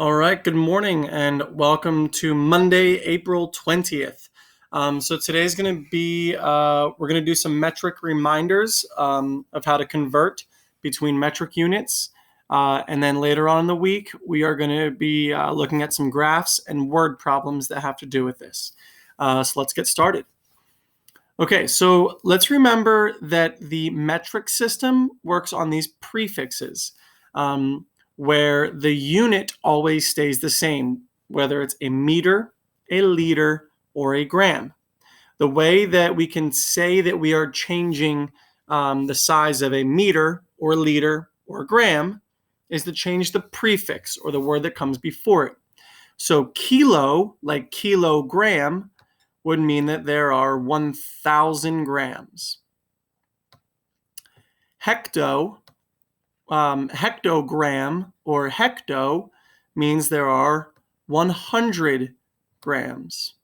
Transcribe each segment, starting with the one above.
All right, good morning and welcome to Monday, April 20th. So today's going to be, we're going to do some metric reminders of how to convert between metric units. And then later on in the week, we are going to be looking at some graphs and word problems that have to do with this. So let's get started. Okay, so let's remember that the metric system works on these prefixes. Where the unit always stays the same, whether it's a meter, a liter, or a gram. The way that we can say that we are changing the size of a meter or liter or gram is to change the prefix or the word that comes before it. So kilo, like kilogram, would mean that there are 1,000 grams. Hectogram or hecto means there are 100 grams.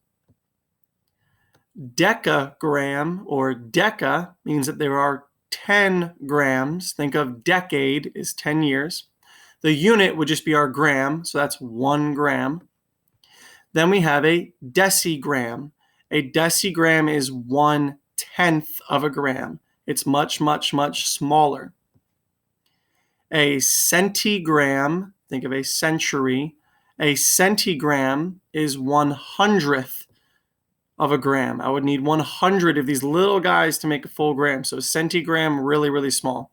Decagram or deca means that there are 10 grams. Think of decade is 10 years. The unit would just be our gram, so that's 1 gram. Then we have a decigram. A decigram is 1/10 of a gram. It's much, much, much smaller. A centigram, think of a century. A centigram is 1/100th of a gram. I would need 100 of these little guys to make a full gram. So centigram, really, really small.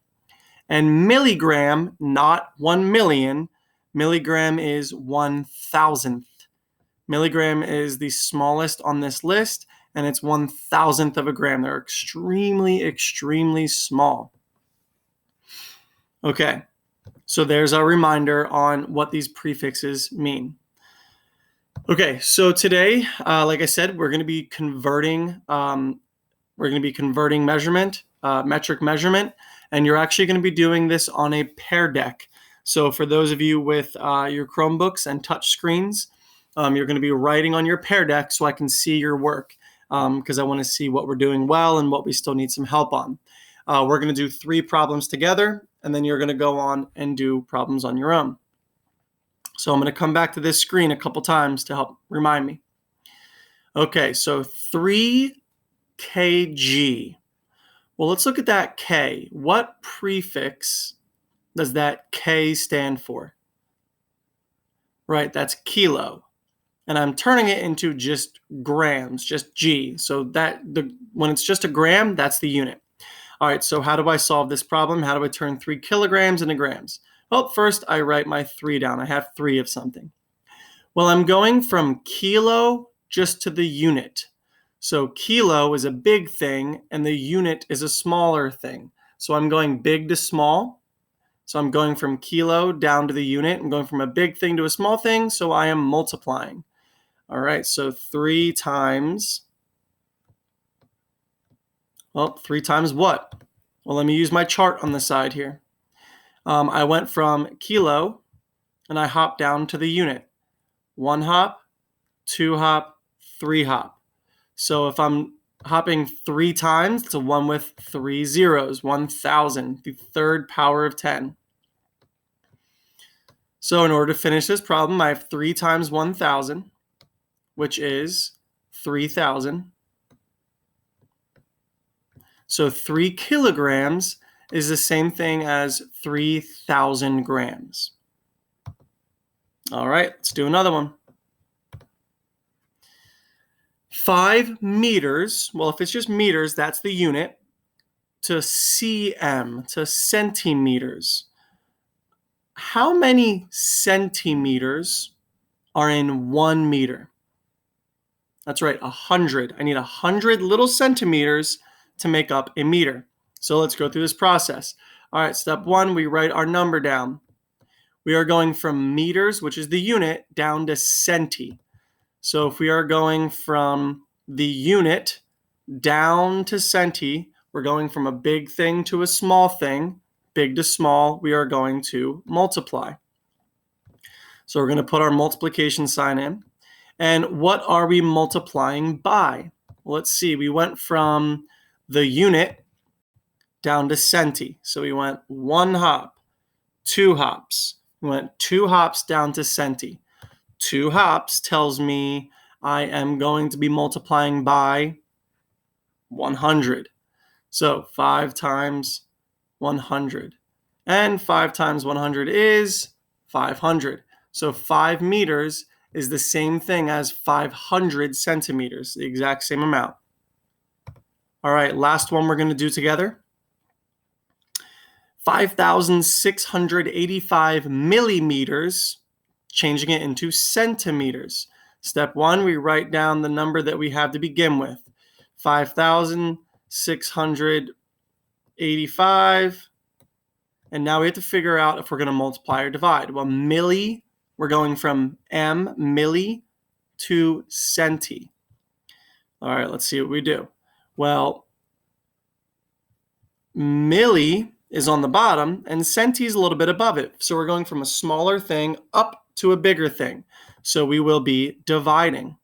And milligram, not 1 million. Milligram is 1,000th. Milligram is the smallest on this list, and it's 1,000th of a gram. They're extremely, extremely small. Okay, so there's our reminder on what these prefixes mean. Okay, so today, like I said, we're going to be converting. Measurement, metric measurement, and you're actually going to be doing this on a Pear Deck. So for those of you with your Chromebooks and touch screens, you're going to be writing on your Pear Deck so I can see your work because I want to see what we're doing well and what we still need some help on. We're going to do 3 problems together, and then you're going to go on and do problems on your own. So I'm going to come back to this screen a couple times to help remind me. Okay, so 3 kg. Well, let's look at that K. What prefix does that K stand for? Right, that's kilo. And I'm turning it into just grams, just G. So when it's just a gram, that's the unit. All right, so how do I solve this problem? How do I turn 3 kilograms into grams? Well, first I write my 3 down. I have 3 of something. Well, I'm going from kilo just to the unit. So kilo is a big thing, and the unit is a smaller thing. So I'm going big to small. So I'm going from kilo down to the unit. I'm going from a big thing to a small thing, so I am multiplying. All right, so 3 times, well, 3 times what? Well, let me use my chart on the side here. I went from kilo, and I hopped down to the unit. 1 hop, 2 hop, 3 hop. So if I'm hopping 3 times, it's a 1 with 3 zeros, 1,000, the third power of 10. So in order to finish this problem, I have 3 times 1,000, which is 3,000. So 3 kilograms is the same thing as 3,000 grams. All right, let's do another one. 5 meters, well, if it's just meters, that's the unit, to cm, to centimeters. How many centimeters are in 1 meter? That's right, 100. I need 100 little centimeters to make up a meter. So let's go through this process. All right, step 1, we write our number down. We are going from meters, which is the unit, down to centi. So if we are going from the unit down to centi, we're going from a big thing to a small thing. Big to small, we are going to multiply. So we're going to put our multiplication sign in. And what are we multiplying by? Well, let's see. We went from the unit down to centi. So we went 1 hop, 2 hops. We went 2 hops down to centi. 2 hops tells me I am going to be multiplying by 100. So 5 times 100. And 5 times 100 is 500. So 5 meters is the same thing as 500 centimeters, the exact same amount. All right, last one we're going to do together. 5,685 millimeters, changing it into centimeters. Step 1, we write down the number that we have to begin with. 5,685. And now we have to figure out if we're going to multiply or divide. Well, milli, we're going from milli to centi. All right, let's see what we do. Well, milli is on the bottom and centi is a little bit above it. So we're going from a smaller thing up to a bigger thing. So we will be dividing.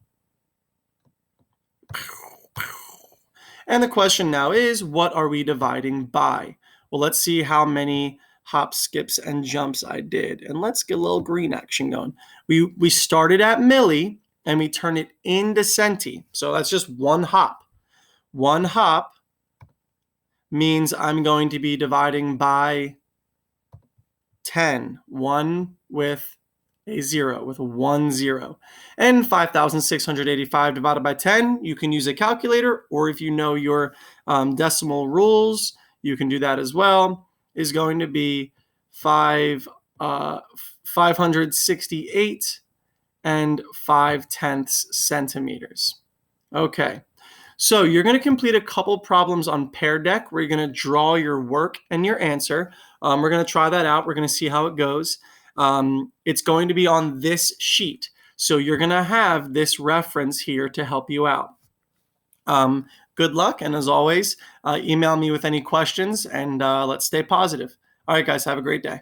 And the question now is, what are we dividing by? Well, let's see how many hops, skips, and jumps I did. And let's get a little green action going. We started at milli and we turn it into centi. So that's just 1 hop. 1 hop means I'm going to be dividing by 10. 1 with a 0, with 1 0. And 5,685 divided by 10, you can use a calculator, or if you know your decimal rules, you can do that as well, is going to be 568 and 5/10 centimeters. Okay, so you're going to complete a couple problems on Pear Deck where you're going to draw your work and your answer. We're going to try that out. We're going to see how it goes. It's going to be on this sheet. So you're going to have this reference here to help you out. Good luck. And as always, email me with any questions and let's stay positive. All right, guys, have a great day.